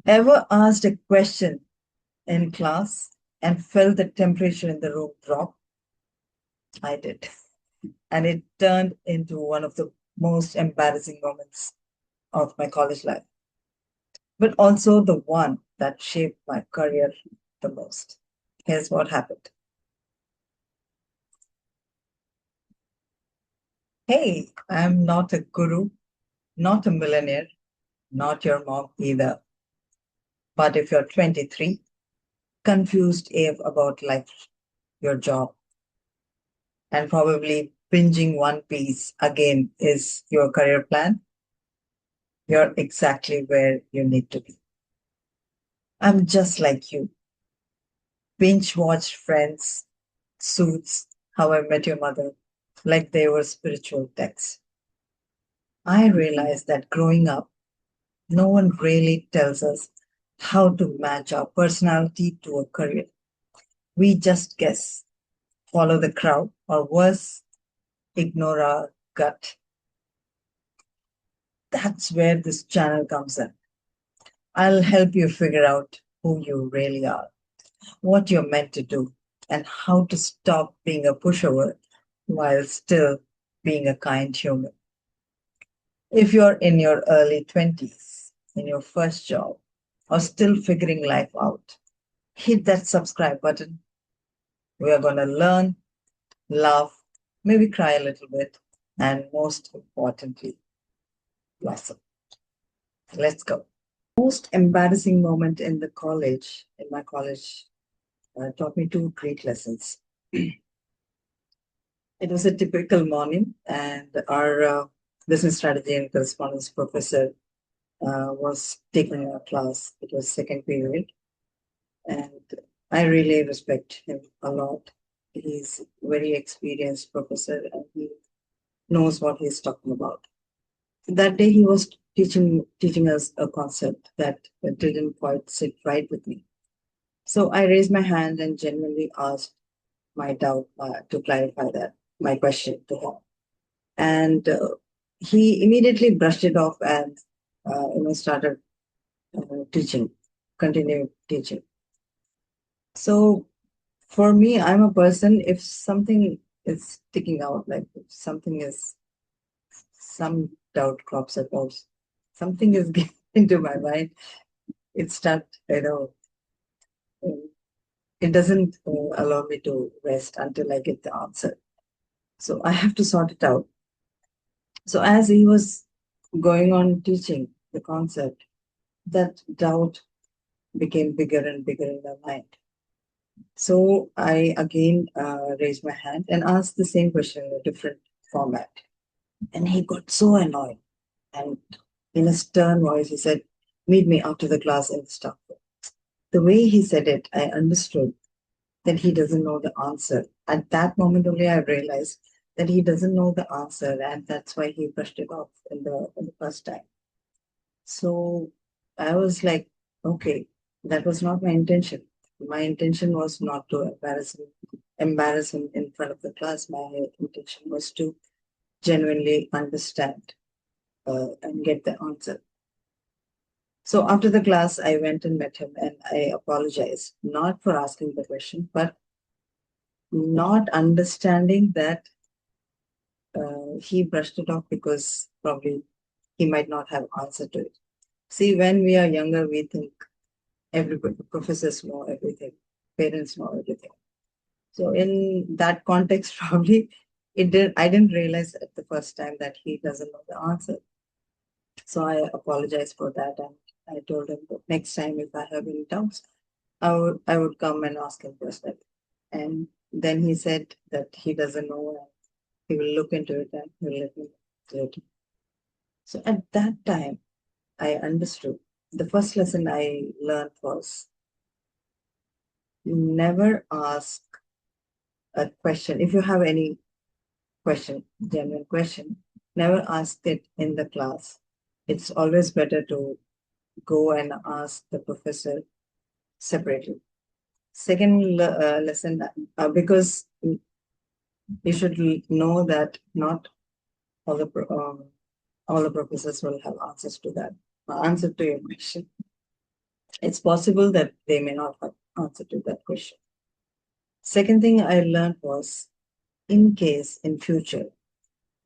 Ever asked a question in class and felt the temperature in the room drop? I did. And it turned into one of the most embarrassing moments of my college life, but also the one that shaped my career the most. Here's what happened. Hey, I'm not a guru, not a millionaire, not your mom either. But if you're 23, confused AF about life, your job, and probably binging One Piece again is your career plan, you're exactly where you need to be. I'm just like you. Binge watched Friends, Suits, How I Met Your Mother, like they were spiritual texts. I realized that growing up, no one really tells us how to match our personality to a career. We just guess, follow the crowd, or worse, ignore our gut. That's where this channel comes in. I'll help you figure out who you really are, what you're meant to do, and how to stop being a pushover while still being a kind human. If you're in your early 20s, in your first job, or still figuring life out, hit that subscribe button. We are going to learn, laugh, maybe cry a little bit, and most importantly, blossom. Let's go. Most embarrassing moment in my college, taught me two great lessons. It was a typical morning, and our business strategy and correspondence professor was taking our class. It was second period, and I really respect him a lot. He's a very experienced professor, and he knows what he's talking about. That day, he was teaching us a concept that didn't quite sit right with me. So I raised my hand and genuinely asked my doubt to clarify that my question to him. And he immediately brushed it off and started teaching, continued teaching. So for me, I'm a person, if something is sticking out, like if something is, some doubt crops up, or something is getting into my mind, it start, it doesn't allow me to rest until I get the answer. So I have to sort it out. So as he was going on teaching the concept, that doubt became bigger and bigger in my mind. So I again raised my hand and asked the same question in a different format. And he got so annoyed. And in a stern voice, he said, "Meet me after the class in the staff room." The way he said it, I understood that he doesn't know the answer. At that moment only, I realized that he doesn't know the answer, and that's why he brushed it off in the first time. So I was like, okay, that was not my intention. My intention was not to embarrass him in front of the class. My intention was to genuinely understand and get the answer. So after the class, I went and met him and I apologized, not for asking the question, but not understanding that he brushed it off because probably he might not have answer to it. See, when we are younger, we think everybody, professors know everything, parents know everything. So in that context, probably I didn't realize at the first time that he doesn't know the answer. So I apologized for that, and I told him that next time if I have any doubts, I would come and ask him personally. And then he said that he doesn't know, and he will look into it and he'll let me know later. So at that time, I understood. The first lesson I learned was never ask a question. If you have any question, genuine question, never ask it in the class. It's always better to go and ask the professor separately. Second lesson, because you should know that not all the all the professors will have answers to that answer to your question. It's possible that they may not have answer to that question. Second thing I learned was, in case in future,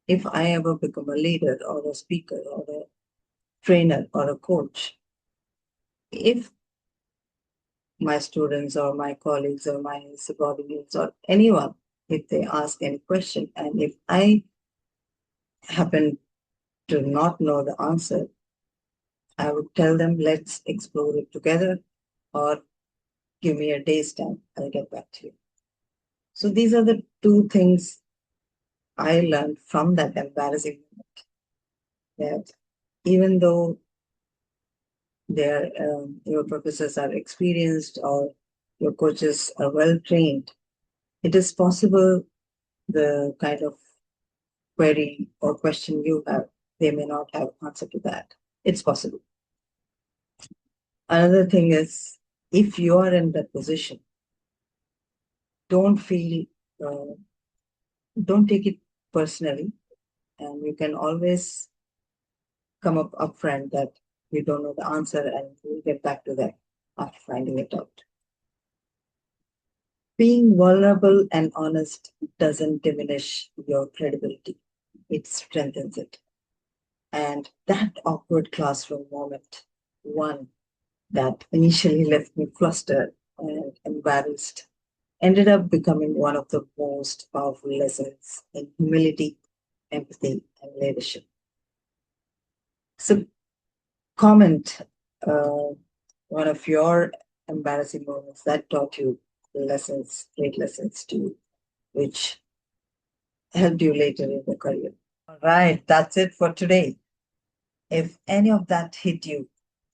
if I ever become a leader or a speaker or a trainer or a coach, if my students or my colleagues or my subordinates or anyone, if they ask any question and if I happen to not know the answer, I would tell them, let's explore it together, or give me a day's time, I'll get back to you. So these are the two things I learned from that embarrassing moment, that even though your professors are experienced or your coaches are well trained, it is possible the kind of query or question you have, they may not have answer to that. It's possible. Another thing is, if you are in that position, don't feel, uh, don't take it personally, and you can always come up upfront that you don't know the answer, and we'll get back to that after finding it out. Being vulnerable and honest doesn't diminish your credibility, it strengthens it. And that awkward classroom moment, one that initially left me flustered and embarrassed, ended up becoming one of the most powerful lessons in humility, empathy, and leadership. So, comment uh, one of your embarrassing moments that taught you lessons, great lessons to you, which helped you later in the career. All right, that's it for today. If any of that hit you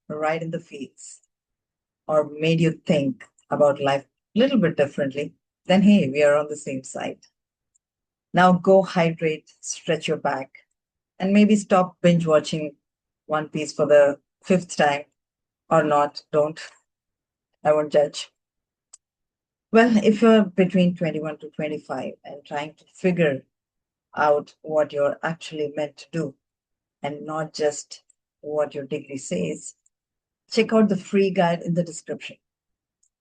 right in the feels or made you think about life a little bit differently, then hey, we are on the same side. Now go hydrate, stretch your back, and maybe stop binge watching One Piece for the fifth time, or not. Don't. I won't judge. Well, if you're between 21 to 25 and trying to figure out what you're actually meant to do and not just what your degree says, check out the free guide in the description.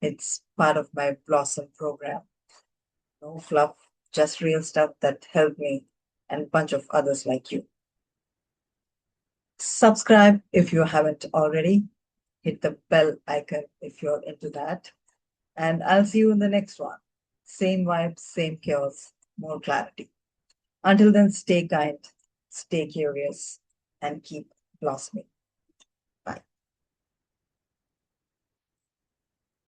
It's part of my Blossom program. No fluff, just real stuff that helped me and a bunch of others like you. Subscribe if you haven't already. Hit the bell icon if you're into that. And I'll see you in the next one. Same vibes, same chaos, more clarity. Until then, stay kind, stay curious, and keep blossoming.